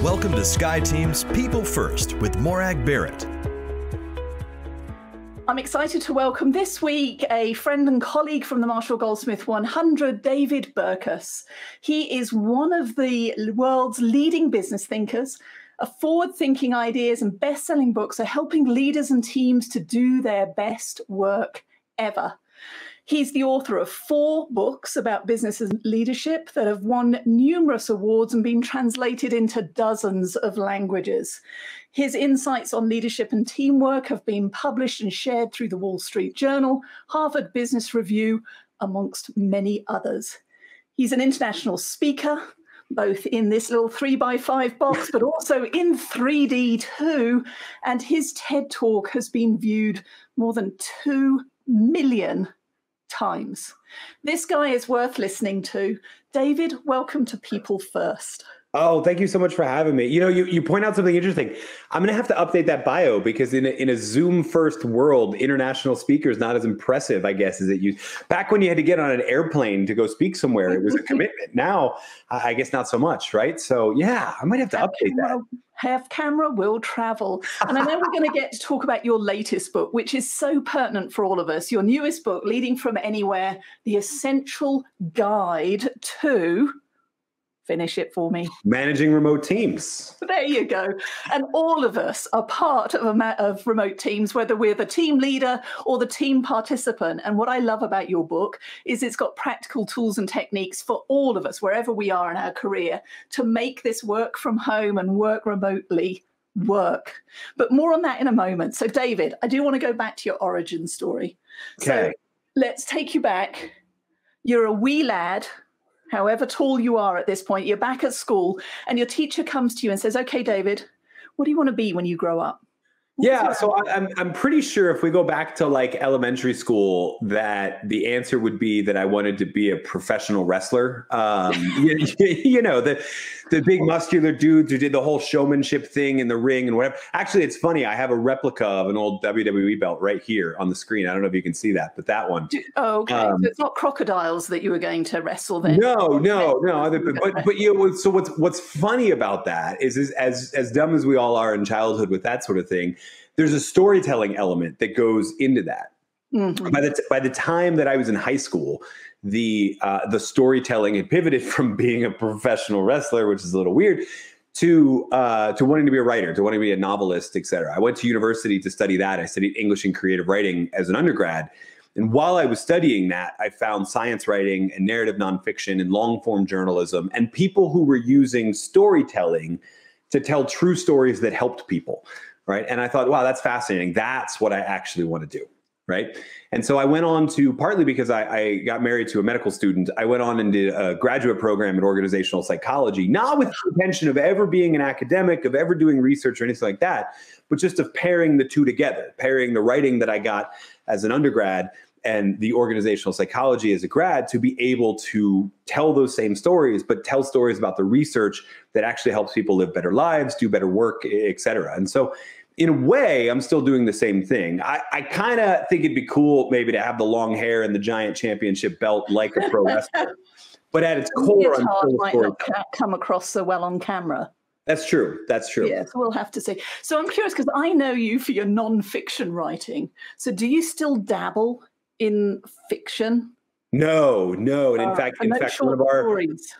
Welcome to SkyeTeam's People First with Morag Barrett. I'm excited to welcome this week a friend and colleague from the Marshall Goldsmith 100, David Burkus. He is one of the world's leading business thinkers. Forward-thinking ideas and best-selling books are helping leaders and teams to do their best work ever. He's the author of 4 books about business and leadership that have won numerous awards and been translated into dozens of languages. His insights on leadership and teamwork have been published and shared through the Wall Street Journal, Harvard Business Review, amongst many others. He's an international speaker, both in this little 3x5 box, but also in 3D too. And his TED Talk has been viewed more than 2 million times. This guy is worth listening to. David, welcome to People First. Oh, thank you so much for having me. You know, you point out something interesting. I'm going to have to update that bio because in a Zoom first world, international speaker is not as impressive, I guess, as it used. Back when you had to get on an airplane to go speak somewhere, it was a commitment. Now, I guess not so much, right? So yeah, I might have to update that. Have camera will travel. And I know we're going to get to talk about your latest book, which is so pertinent for all of us. Your newest book, Leading from Anywhere, The Essential Guide to... Finish it for me. Managing remote teams. There you go. And all of us are part of remote teams, whether we're the team leader or the team participant. And what I love about your book is it's got practical tools and techniques for all of us, wherever we are in our career, to make this work from home and work remotely work. But more on that in a moment. So David, I do want to go back to your origin story. Okay. So let's take you back. You're a wee lad. However tall you are at this point, you're back at school and your teacher comes to you and says, okay, David, what do you want to be when you grow up? Yeah, so I'm pretty sure if we go back to like elementary school, that the answer would be that I wanted to be a professional wrestler. You know, the big muscular dudes who did the whole showmanship thing in the ring and whatever. Actually, it's funny. I have a replica of an old WWE belt right here on the screen. I don't know if you can see that, but that one. Oh, okay. So it's not crocodiles that you were going to wrestle then. No. But you know, so what's funny about that is as dumb as we all are in childhood with that sort of thing, there's a storytelling element that goes into that. Mm-hmm. By the time that I was in high school, the storytelling had pivoted from being a professional wrestler, which is a little weird, to wanting to be a writer, to wanting to be a novelist, et cetera. I went to university to study that. I studied English and creative writing as an undergrad. And while I was studying that, I found science writing and narrative nonfiction and long form journalism and people who were using storytelling to tell true stories that helped people. Right. And I thought, wow, that's fascinating. That's what I actually want to do. Right. And so I went on to, partly because I got married to a medical student, I went on and did a graduate program in organizational psychology, not with the intention of ever being an academic, of ever doing research or anything like that, but just of pairing the two together, pairing the writing that I got as an undergrad and the organizational psychology as a grad to be able to tell those same stories, but tell stories about the research that actually helps people live better lives, do better work, et cetera. And so in a way, I'm still doing the same thing. I kind of think it'd be cool maybe to have the long hair and the giant championship belt like a pro wrestler. But at its core, I'm still a might not come across so well on camera. That's true. That's true. Yes, we'll have to see. So I'm curious because I know you for your non-fiction writing. So do you still dabble in fiction? No. And in fact,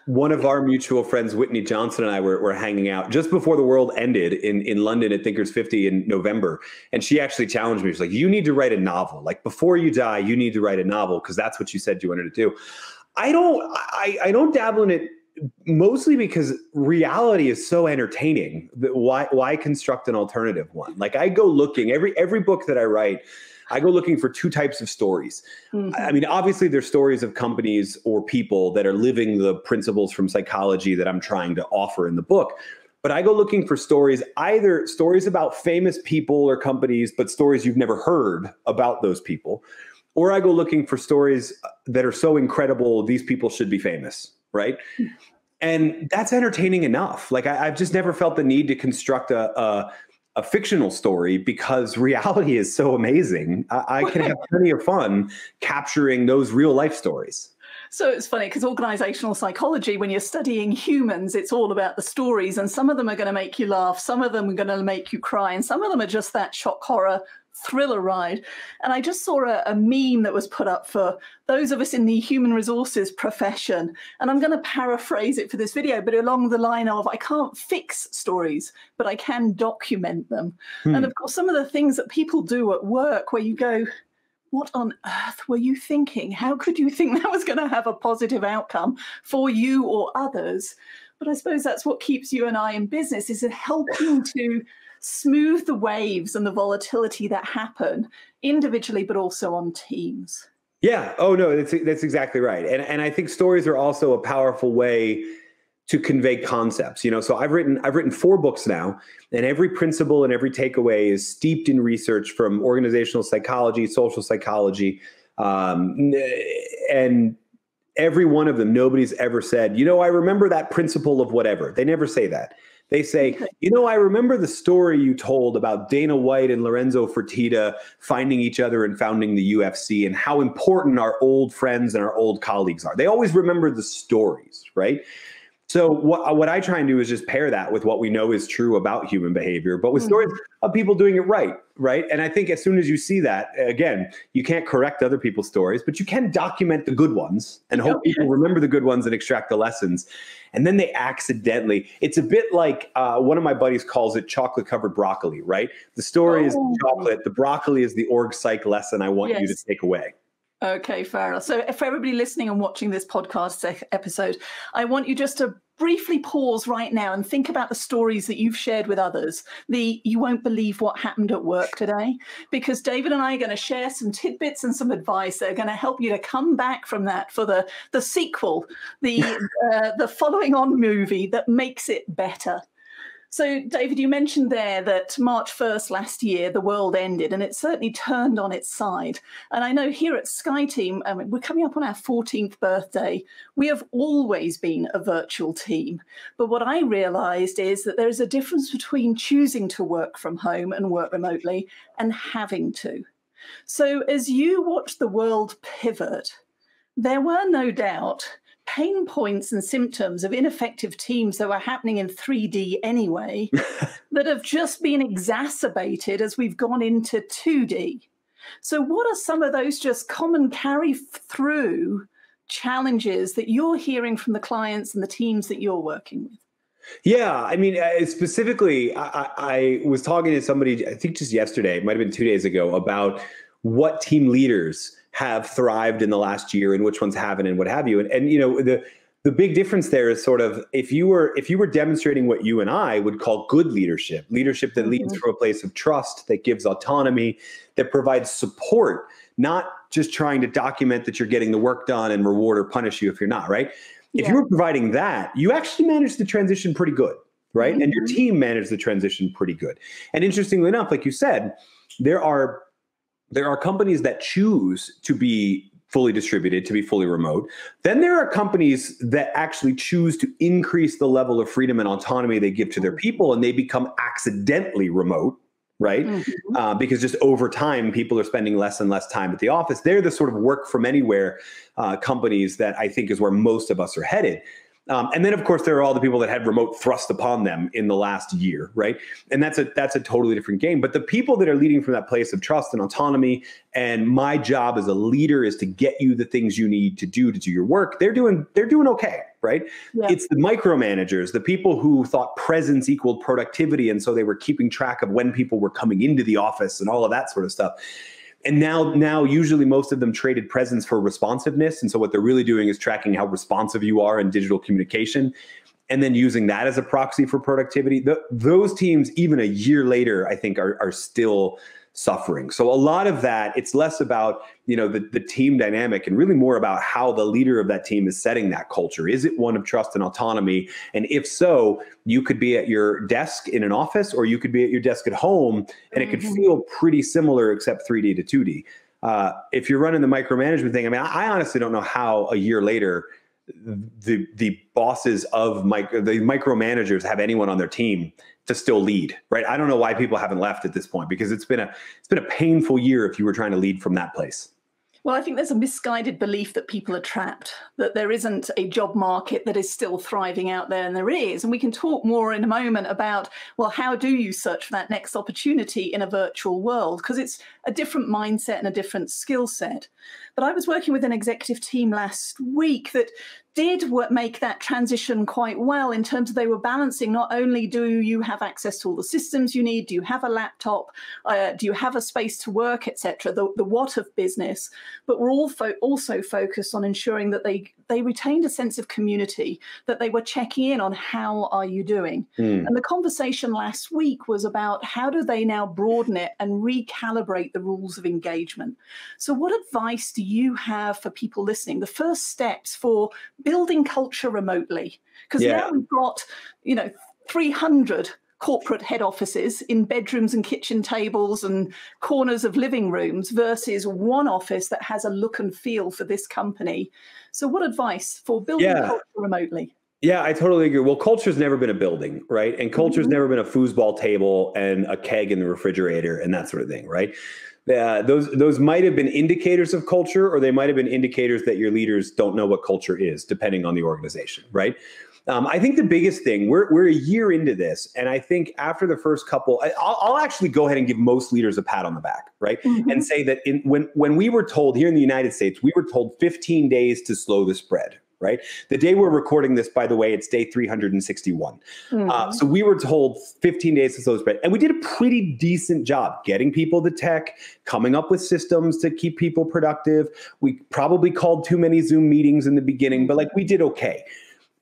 one of our mutual friends, Whitney Johnson, and I were hanging out just before the world ended in London at Thinkers 50 in November. And she actually challenged me. She's like, you need to write a novel. Like before you die, you need to write a novel because that's what you said you wanted to do. I don't dabble in it mostly because reality is so entertaining. Why construct an alternative one? Like I go looking, every book that I write, I go looking for 2 types of stories. Mm-hmm. I mean, obviously there's stories of companies or people that are living the principles from psychology that I'm trying to offer in the book. But I go looking for stories, either stories about famous people or companies, but stories you've never heard about those people. Or I go looking for stories that are so incredible, these people should be famous, right? Mm-hmm. And that's entertaining enough. Like I've just never felt the need to construct a fictional story because reality is so amazing. I can have plenty of fun capturing those real life stories. So it's funny because organizational psychology, when you're studying humans, it's all about the stories, and some of them are going to make you laugh, some of them are going to make you cry, and some of them are just that shock horror thriller ride. And I just saw a meme that was put up for those of us in the human resources profession, and I'm going to paraphrase it for this video, but along the line of, I can't fix stories, but I can document them. And of course, some of the things that people do at work where you go, what on earth were you thinking? How could you think that was going to have a positive outcome for you or others? But I suppose that's what keeps you and I in business, is it helping to smooth the waves and the volatility that happen individually, but also on teams. Yeah. Oh, no, that's exactly right. And I think stories are also a powerful way to convey concepts. You know, so I've written 4 books now, and every principle and every takeaway is steeped in research from organizational psychology, social psychology, and every one of them, nobody's ever said, you know, I remember that principle of whatever. They never say that. They say, you know, I remember the story you told about Dana White and Lorenzo Fertitta finding each other and founding the UFC, and how important our old friends and our old colleagues are. They always remember the stories, right? So what I try and do is just pair that with what we know is true about human behavior, but with stories of people doing it right? And I think as soon as you see that, again, you can't correct other people's stories, but you can document the good ones and hope people remember the good ones and extract the lessons. And then they accidentally, it's a bit like one of my buddies calls it chocolate covered broccoli, right? The story is the chocolate, the broccoli is the org psych lesson I want you to take away. Okay, fair enough. So for everybody listening and watching this podcast episode, I want you just to briefly pause right now and think about the stories that you've shared with others. You won't believe what happened at work today, because David and I are going to share some tidbits and some advice that are going to help you to come back from that for the sequel, the following on movie that makes it better. So, David, you mentioned there that March 1st last year, the world ended, and it certainly turned on its side. And I know here at SkyeTeam, we're coming up on our 14th birthday. We have always been a virtual team. But what I realized is that there's a difference between choosing to work from home and work remotely and having to. So as you watch the world pivot, there were no doubt pain points and symptoms of ineffective teams that were happening in 3D anyway that have just been exacerbated as we've gone into 2D. So what are some of those just common carry-through challenges that you're hearing from the clients and the teams that you're working with? Yeah, I mean, specifically, I was talking to somebody, I think just yesterday, it might have been 2 days ago, about what team leaders have thrived in the last year and which ones haven't and what have you. And you know, the big difference there is sort of if you were demonstrating what you and I would call good leadership that leads from a place of trust, that gives autonomy, that provides support, not just trying to document that you're getting the work done and reward or punish you if you're not, right? If you were providing that, you actually managed the transition pretty good, right? And your team managed the transition pretty good. And interestingly enough, like you said, there are companies that choose to be fully distributed, to be fully remote. Then there are companies that actually choose to increase the level of freedom and autonomy they give to their people, and they become accidentally remote, right? Because just over time, people are spending less and less time at the office. They're the sort of work from anywhere companies that I think is where most of us are headed. And then, of course, there are all the people that had remote thrust upon them in the last year, right? And that's a totally different game. But the people that are leading from that place of trust and autonomy, and my job as a leader is to get you the things you need to do your work, they're doing okay, right? Yeah. It's the micromanagers, the people who thought presence equaled productivity, and so they were keeping track of when people were coming into the office and all of that sort of stuff. And now usually most of them traded presence for responsiveness. And so what they're really doing is tracking how responsive you are in digital communication, and then using that as a proxy for productivity. Those teams, even a year later, I think are still suffering. So a lot of that, it's less about, the team dynamic and really more about how the leader of that team is setting that culture. Is it one of trust and autonomy? And if so, you could be at your desk in an office, or you could be at your desk at home, and it could feel pretty similar except 3D to 2D. If you're running the micromanagement thing, I mean, I honestly don't know how a year later the bosses of the micromanagers have anyone on their team to still lead, right? I don't know why people haven't left at this point, because it's been a painful year if you were trying to lead from that place. Well, I think there's a misguided belief that people are trapped, that there isn't a job market that is still thriving out there, and there is. And we can talk more in a moment about, well, how do you search for that next opportunity in a virtual world? Because it's a different mindset and a different skill set. But I was working with an executive team last week that did make that transition quite well, in terms of they were balancing, not only do you have access to all the systems you need, do you have a laptop, do you have a space to work, etc., the what of business, but we're also focused on ensuring that they retained a sense of community, that they were checking in on how are you doing. And the conversation last week was about how do they now broaden it and recalibrate the rules of engagement. So what advice do you have for people listening, the first steps for building culture remotely? Because now we've got, 300 corporate head offices in bedrooms and kitchen tables and corners of living rooms versus one office that has a look and feel for this company. So what advice for building culture remotely? Yeah, I totally agree. Well, culture's never been a building, right? And culture's never been a foosball table and a keg in the refrigerator and that sort of thing, right? Those might have been indicators of culture, or they might have been indicators that your leaders don't know what culture is, depending on the organization, right? I think the biggest thing, we're a year into this, and I think after the first couple, I'll actually go ahead and give most leaders a pat on the back, right? And say that when we were told here in the United States, we were told 15 days to slow the spread, right? The day we're recording this, by the way, it's day 361. So we were told 15 days to slow the spread. And we did a pretty decent job getting people the tech, coming up with systems to keep people productive. We probably called too many Zoom meetings in the beginning, but we did okay.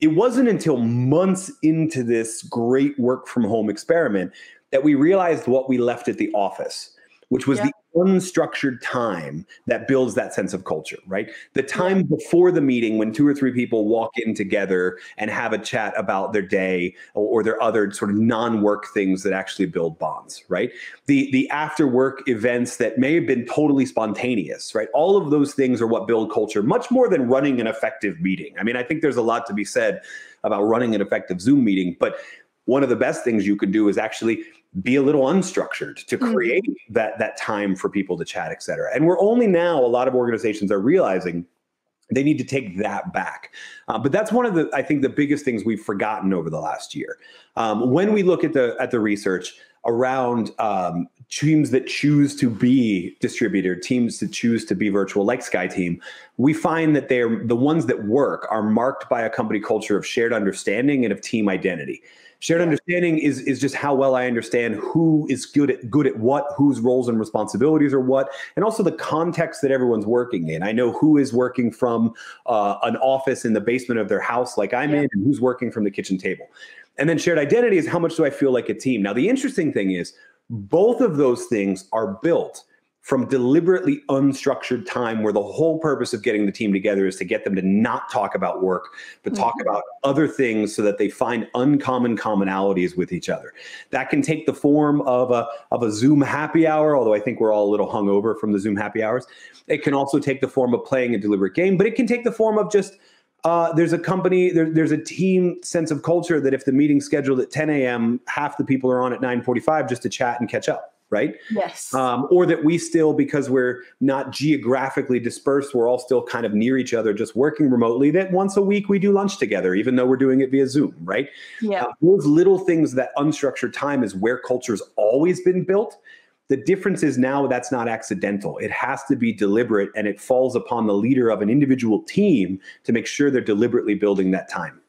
It wasn't until months into this great work from home experiment that we realized what we left at the office, which was the unstructured time that builds that sense of culture, right? The time before the meeting when 2 or 3 people walk in together and have a chat about their day or their other sort of non-work things that actually build bonds, right? The after work events that may have been totally spontaneous, right? All of those things are what build culture, much more than running an effective meeting. I mean, I think there's a lot to be said about running an effective Zoom meeting, but one of the best things you could do is actually be a little unstructured to create that time for people to chat, et cetera. And we're only now, a lot of organizations are realizing they need to take that back. But that's one of the, I think, the biggest things we've forgotten over the last year. When we look at the research around teams that choose to be distributed, teams that choose to be virtual, like SkyTeam, we find that the ones that work are marked by a company culture of shared understanding and of team identity. Shared understanding is just how well I understand who is good at what, whose roles and responsibilities are what, and also the context that everyone's working in. I know who is working from an office in the basement of their house like I'm in, and who's working from the kitchen table. And then shared identity is how much do I feel like a team. Now, the interesting thing is both of those things are built from deliberately unstructured time, where the whole purpose of getting the team together is to get them to not talk about work, but talk about other things so that they find uncommon commonalities with each other. That can take the form of a Zoom happy hour, although I think we're all a little hungover from the Zoom happy hours. It can also take the form of playing a deliberate game, but it can take the form of just there's a team sense of culture that if the meeting's scheduled at 10 a.m., half the people are on at 9:45 just to chat and catch up. Right? Yes. Or that we still, because we're not geographically dispersed, we're all still kind of near each other, just working remotely, that once a week we do lunch together, even though we're doing it via Zoom, right? Yeah. Those little things, that unstructured time, is where culture's always been built. The difference is now that's not accidental. It has to be deliberate, and it falls upon the leader of an individual team to make sure they're deliberately building that time.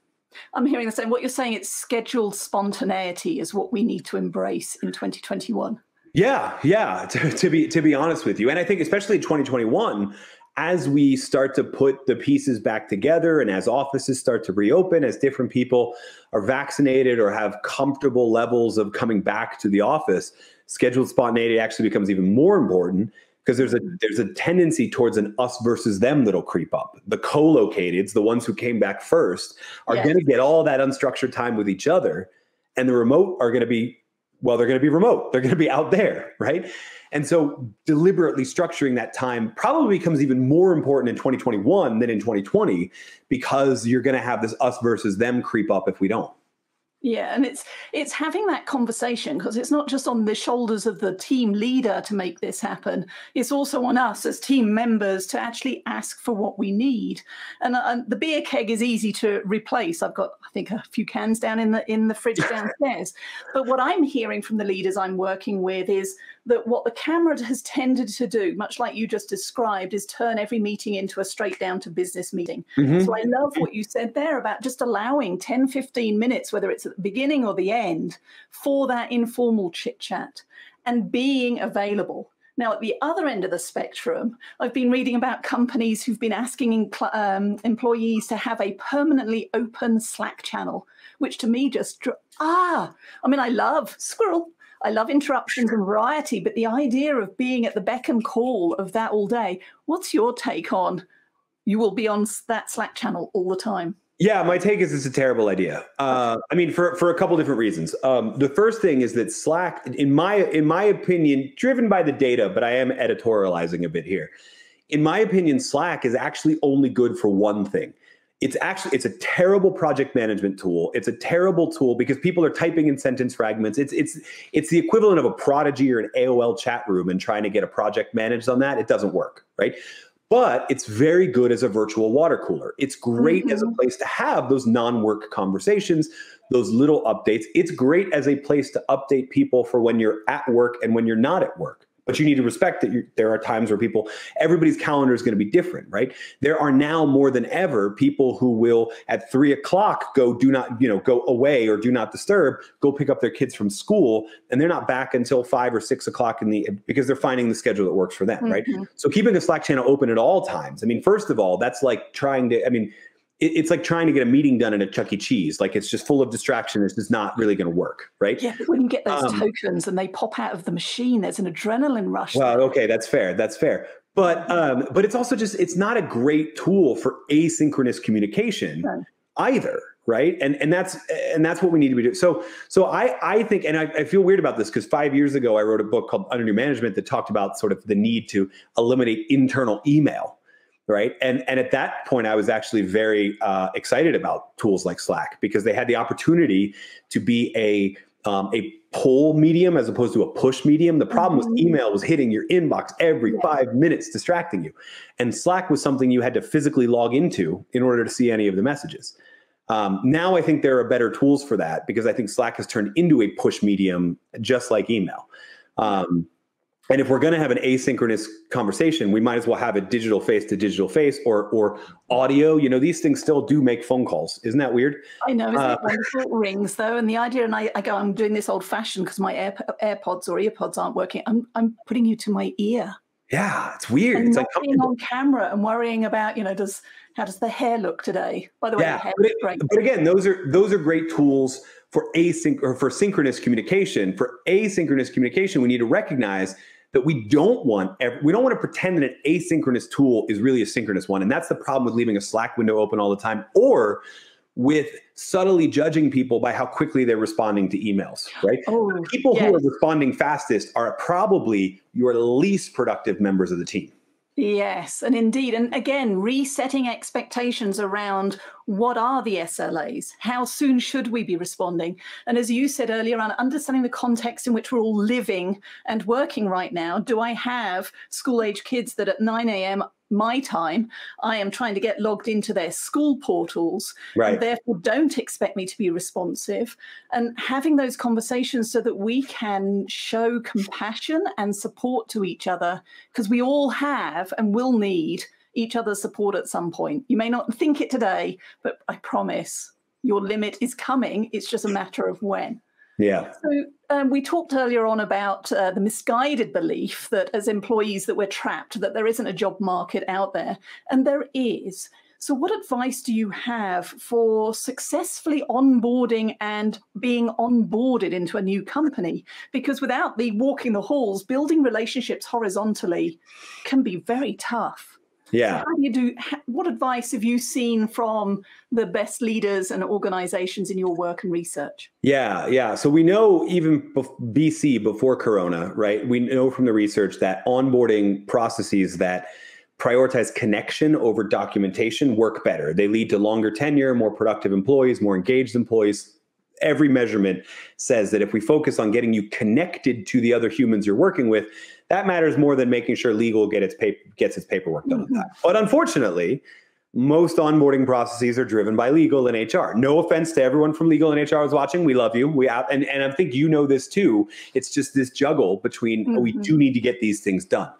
I'm hearing the same. What you're saying, it's scheduled spontaneity is what we need to embrace in 2021. Yeah. To be honest with you, and I think especially in 2021, as we start to put the pieces back together, and as offices start to reopen, as different people are vaccinated or have comfortable levels of coming back to the office, scheduled spontaneity actually becomes even more important, because there's a tendency towards an us versus them that'll creep up. The co-locateds, the ones who came back first, are going to get all that unstructured time with each other, and the remote are going to be, well, they're going to be remote. They're going to be out there, right? And so deliberately structuring that time probably becomes even more important in 2021 than in 2020, because you're going to have this us versus them creep up if we don't. Yeah, and it's having that conversation, because it's not just on the shoulders of the team leader to make this happen. It's also on us as team members to actually ask for what we need. And the beer keg is easy to replace. I've got, I think, a few cans down in the fridge downstairs. But what I'm hearing from the leaders I'm working with is that what the camera has tended to do, much like you just described, is turn every meeting into a straight down to business meeting. Mm-hmm. So I love what you said there about just allowing 10, 15 minutes, whether it's at the beginning or the end, for that informal chit chat and being available. Now, at the other end of the spectrum, I've been reading about companies who've been asking employees to have a permanently open Slack channel, which to me just, I mean, I love squirrel. I love interruptions and variety, but the idea of being at the beck and call of that all day, what's your take on you will be on that Slack channel all the time? Yeah, my take is it's a terrible idea. I mean, for a couple different reasons. The first thing is that Slack, in my opinion, driven by the data, but I am editorializing a bit here. In my opinion, Slack is actually only good for one thing. It's a terrible project management tool. It's a terrible tool because people are typing in sentence fragments. It's the equivalent of a Prodigy or an AOL chat room and trying to get a project managed on that. It doesn't work, right? But it's very good as a virtual water cooler. It's great as a place to have those non-work conversations, those little updates. It's great as a place to update people for when you're at work and when you're not at work. But you need to respect that there are times where everybody's calendar is going to be different, right? There are now more than ever people who will at 3 o'clock go away or do not disturb, go pick up their kids from school, and they're not back until 5 or 6 o'clock because they're finding the schedule that works for them, right? So keeping a Slack channel open at all times. I mean, first of all, that's like it's like trying to get a meeting done at a Chuck E. Cheese. Like, it's just full of distraction. It's just not really going to work, right? Yeah, when you get those tokens and they pop out of the machine, there's an adrenaline rush. Well, okay, that's fair. But it's also it's not a great tool for asynchronous communication either, right? And that's what we need to be doing. So I think, and I feel weird about this because 5 years ago I wrote a book called Under New Management that talked about sort of the need to eliminate internal email. Right. And at that point, I was actually very excited about tools like Slack because they had the opportunity to be a pull medium as opposed to a push medium. The problem was email was hitting your inbox every 5 minutes, distracting you. And Slack was something you had to physically log into in order to see any of the messages. Now I think there are better tools for that because I think Slack has turned into a push medium just like email. And if we're going to have an asynchronous conversation, we might as well have a digital face to digital face or audio. You know, these things still do make phone calls. Isn't that weird? I know. Isn't it wonderful? It rings, though. And the idea, and I go, I'm doing this old fashioned because my AirPods or earpods aren't working. I'm putting you to my ear. Yeah, it's weird. And it's like being on camera and worrying about, how does the hair look today? By the way, the hair looks great. But again, those are great tools for for synchronous communication. For asynchronous communication, we need to recognize that we don't want to pretend that an asynchronous tool is really a synchronous one. And that's the problem with leaving a Slack window open all the time, or with subtly judging people by how quickly they're responding to emails, right? People who are responding fastest are probably your least productive members of the team. Yes, and indeed. And again, resetting expectations around what are the SLAs? How soon should we be responding? And as you said earlier on, understanding the context in which we're all living and working right now. Do I have school-age kids that at 9 a.m. my time, I am trying to get logged into their school portals, and therefore don't expect me to be responsive? And having those conversations so that we can show compassion and support to each other, because we all have and will need each other's support at some point. You may not think it today, but I promise your limit is coming. It's just a matter of when. Yeah. So we talked earlier on about the misguided belief that as employees that we're trapped, that there isn't a job market out there. And there is. So what advice do you have for successfully onboarding and being onboarded into a new company? Because without the walking the halls, building relationships horizontally can be very tough. Yeah. So how do you do? What advice have you seen from the best leaders and organizations in your work and research? Yeah. So we know even BC, before Corona, right? We know from the research that onboarding processes that prioritize connection over documentation work better. They lead to longer tenure, more productive employees, more engaged employees. every measurement says that if we focus on getting you connected to the other humans you're working with, that matters more than making sure legal gets its paperwork done on that. But unfortunately, most onboarding processes are driven by legal and HR. No offense to everyone from legal and HR who's watching. We love you. And I think you know this too. It's just this juggle between we do need to get these things done.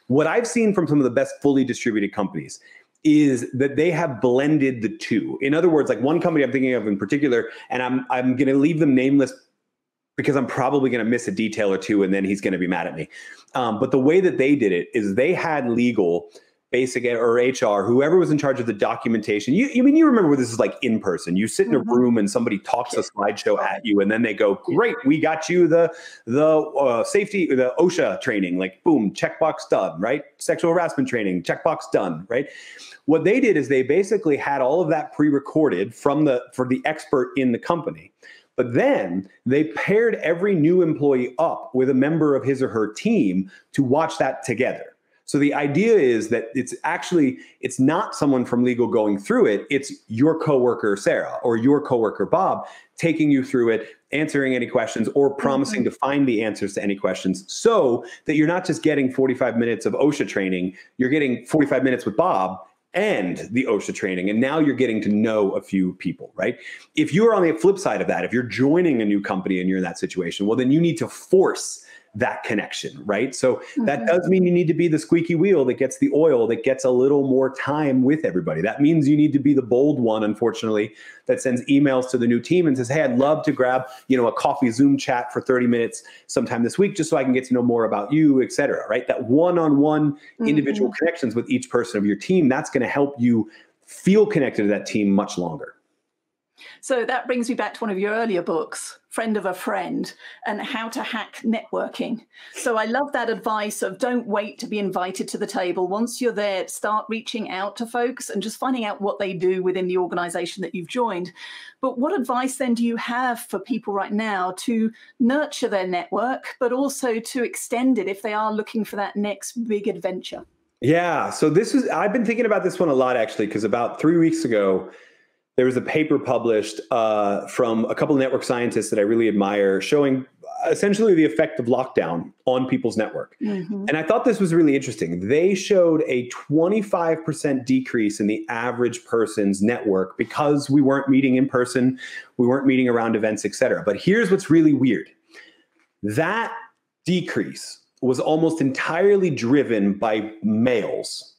What I've seen from some of the best fully distributed companies is that they have blended the two. In other words, like one company I'm thinking of in particular, and I'm going to leave them nameless because I'm probably going to miss a detail or two and then he's going to be mad at me. But the way that they did it is they had legal, basic, or HR, whoever was in charge of the documentation. You remember what this is like in person. You sit in a room and somebody talks a slideshow at you and then they go, great, we got you the safety, the OSHA training, like boom, checkbox done, right? Sexual harassment training, checkbox done, right? What they did is they basically had all of that pre-recorded for the expert in the company. But then they paired every new employee up with a member of his or her team to watch that together. So the idea is that it's not someone from legal going through it. It's your coworker, Sarah, or your coworker, Bob, taking you through it, answering any questions, or promising to find the answers to any questions, so that you're not just getting 45 minutes of OSHA training, you're getting 45 minutes with Bob and the OSHA training. And now you're getting to know a few people, right? If you're on the flip side of that, if you're joining a new company and you're in that situation, well, then you need to force that connection, right? So that does mean you need to be the squeaky wheel that gets the oil, that gets a little more time with everybody. That means you need to be the bold one, unfortunately, that sends emails to the new team and says, hey, I'd love to grab, a coffee Zoom chat for 30 minutes sometime this week, just so I can get to know more about you, et cetera, right? That one-on-one individual connections with each person of your team, that's going to help you feel connected to that team much longer. So that brings me back to one of your earlier books, Friend of a Friend, and how to hack networking. So I love that advice of don't wait to be invited to the table. Once you're there, start reaching out to folks and just finding out what they do within the organization that you've joined. But what advice then do you have for people right now to nurture their network, but also to extend it if they are looking for that next big adventure? Yeah, so I've been thinking about this one a lot, actually, because about 3 weeks ago, there was a paper published from a couple of network scientists that I really admire, showing essentially the effect of lockdown on people's network. And I thought this was really interesting. They showed a 25% decrease in the average person's network because we weren't meeting in person, we weren't meeting around events, et cetera. But here's what's really weird. That decrease was almost entirely driven by males.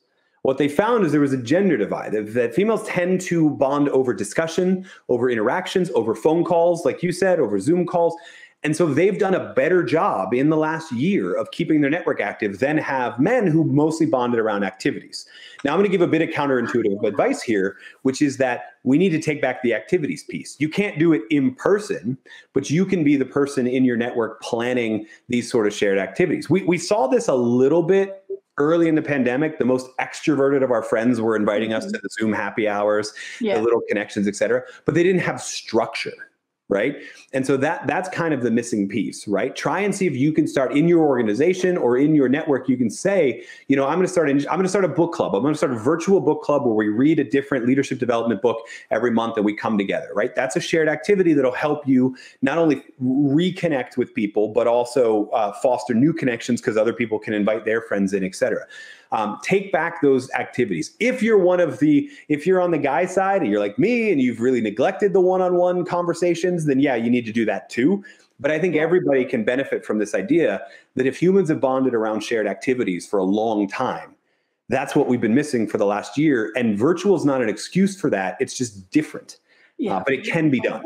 What they found is there was a gender divide, that females tend to bond over discussion, over interactions, over phone calls, like you said, over Zoom calls. And so they've done a better job in the last year of keeping their network active than have men who mostly bonded around activities. Now, I'm going to give a bit of counterintuitive advice here, which is that we need to take back the activities piece. You can't do it in person, but you can be the person in your network planning these sort of shared activities. We saw this a little bit early in the pandemic. The most extroverted of our friends were inviting us to the Zoom happy hours, the little connections, et cetera, but they didn't have structure, right? And so that's kind of the missing piece, right? Try and see if you can start in your organization or in your network. You can say, I'm going to start a book club. I'm going to start a virtual book club where we read a different leadership development book every month and we come together, right? That's a shared activity that'll help you not only reconnect with people, but also foster new connections because other people can invite their friends in, et cetera. Take back those activities. If you're on the guy side and you're like me and you've really neglected the one-on-one conversations, then yeah, you need to do that too. But I think everybody can benefit from this idea that if humans have bonded around shared activities for a long time, that's what we've been missing for the last year. And virtual is not an excuse for that. It's just different, but it can be done.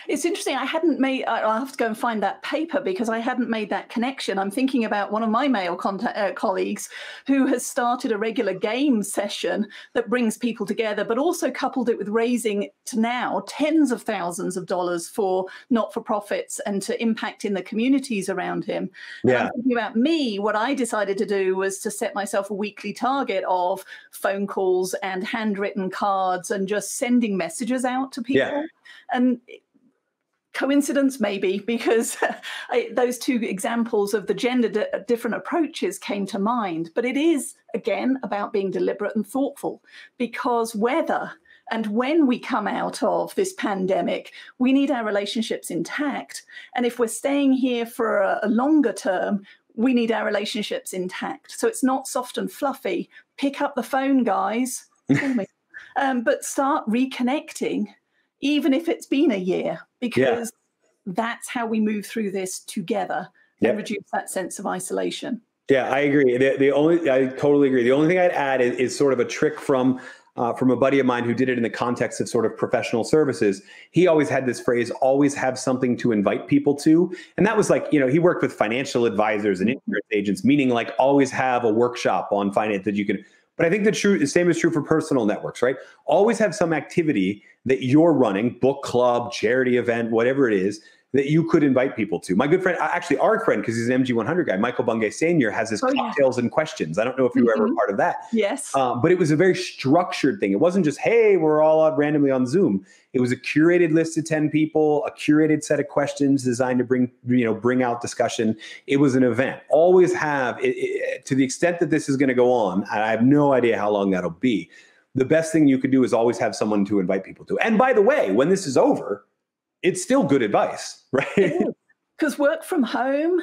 It's interesting. I'll have to go and find that paper because I hadn't made that connection. I'm thinking about one of my male colleagues who has started a regular game session that brings people together, but also coupled it with raising to now tens of thousands of dollars for not-for-profits and to impact in the communities around him. And I'm thinking about me, what I decided to do was to set myself a weekly target of phone calls and handwritten cards and just sending messages out to people. And coincidence maybe, because those two examples of the gender different approaches came to mind. But it is, again, about being deliberate and thoughtful, because whether And when we come out of this pandemic, we need our relationships intact. And if we're staying here for a longer term, we need our relationships intact. So it's not soft and fluffy. Pick up the phone, guys. But start reconnecting, even if it's been a year, because that's how we move through this together and reduce that sense of isolation. Yeah, I agree. I totally agree. The only thing I'd add is sort of a trick from a buddy of mine who did it in the context of sort of professional services. He always had this phrase, always have something to invite people to. And that was like, he worked with financial advisors and insurance agents, meaning like always have a workshop on finance that you can. But I think the same is true for personal networks, right? Always have some activity that you're running, book club, charity event, whatever it is, that you could invite people to. My good friend, actually our friend, because he's an MG100 guy, Michael Bungay Senior, has his cocktails and questions. I don't know if you were ever a part of that. Yes. But it was a very structured thing. It wasn't just, hey, we're all out randomly on Zoom. It was a curated list of 10 people, a curated set of questions designed to bring out discussion. It was an event. Always have, to the extent that this is going to go on, and I have no idea how long that'll be, the best thing you could do is always have someone to invite people to. And by the way, when this is over, it's still good advice, right? Because work from home,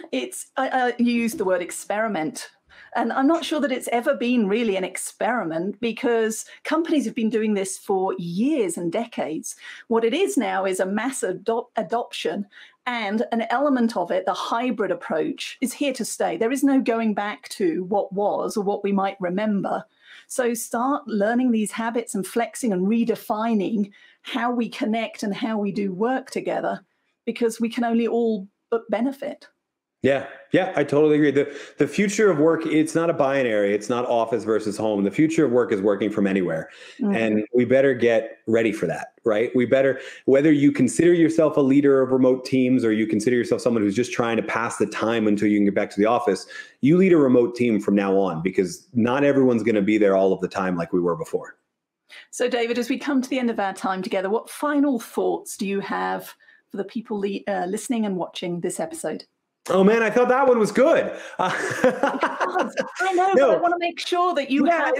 I use the word experiment. And I'm not sure that it's ever been really an experiment, because companies have been doing this for years and decades. What it is now is a mass adoption, and an element of it, the hybrid approach, is here to stay. There is no going back to what was or what we might remember. So start learning these habits and flexing and redefining how we connect and how we do work together, because we can only all but benefit. Yeah, I totally agree. The future of work, it's not a binary. It's not office versus home. The future of work is working from anywhere. And we better get ready for that, right? We better, whether you consider yourself a leader of remote teams or you consider yourself someone who's just trying to pass the time until you can get back to the office, you lead a remote team from now on, because not everyone's going to be there all of the time like we were before. So David, as we come to the end of our time together, what final thoughts do you have for the people listening and watching this episode? Oh man, I thought that one was good. I know, but I want to make sure that you have.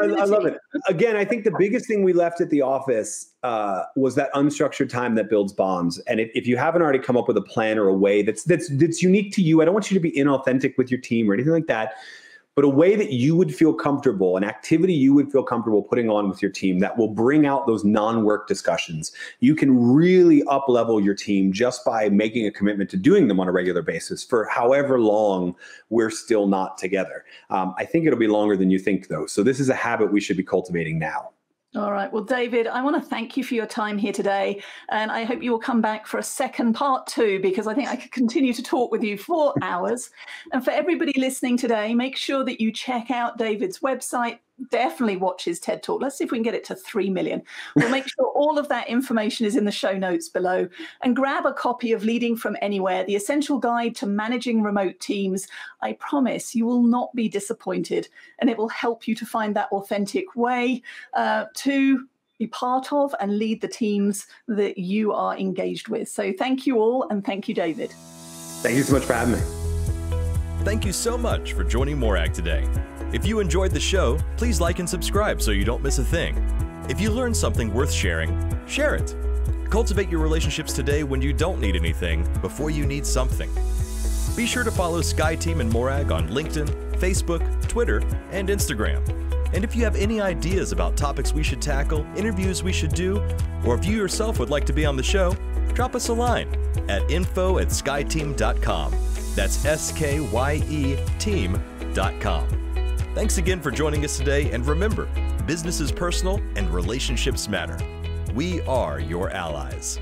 I love it. Again, I think the biggest thing we left at the office was that unstructured time that builds bonds. And if you haven't already come up with a plan or a way that's unique to you, I don't want you to be inauthentic with your team or anything like that, but a way that you would feel comfortable, an activity you would feel comfortable putting on with your team that will bring out those non-work discussions. You can really up-level your team just by making a commitment to doing them on a regular basis for however long we're still not together. I think it'll be longer than you think, though. So this is a habit we should be cultivating now. All right. Well, David, I want to thank you for your time here today. And I hope you will come back for a second part 2, because I think I could continue to talk with you for hours. And for everybody listening today, make sure that you check out David's website. Definitely watch his TED Talk. Let's see if we can get it to 3 million. We'll make sure all of that information is in the show notes below. And grab a copy of Leading from Anywhere, the essential guide to managing remote teams. I promise you will not be disappointed, and it will help you to find that authentic way to be part of and lead the teams that you are engaged with. So thank you all, and thank you, David. Thank you so much for having me. Thank you so much for joining Morag today. If you enjoyed the show, please like and subscribe so you don't miss a thing. If you learned something worth sharing, share it. Cultivate your relationships today when you don't need anything before you need something. Be sure to follow SkyeTeam and Morag on LinkedIn, Facebook, Twitter, and Instagram. And if you have any ideas about topics we should tackle, interviews we should do, or if you yourself would like to be on the show, drop us a line at info@skyeteam.com. That's SKYE team.com. Thanks again for joining us today, and remember, business is personal and relationships matter. We are your allies.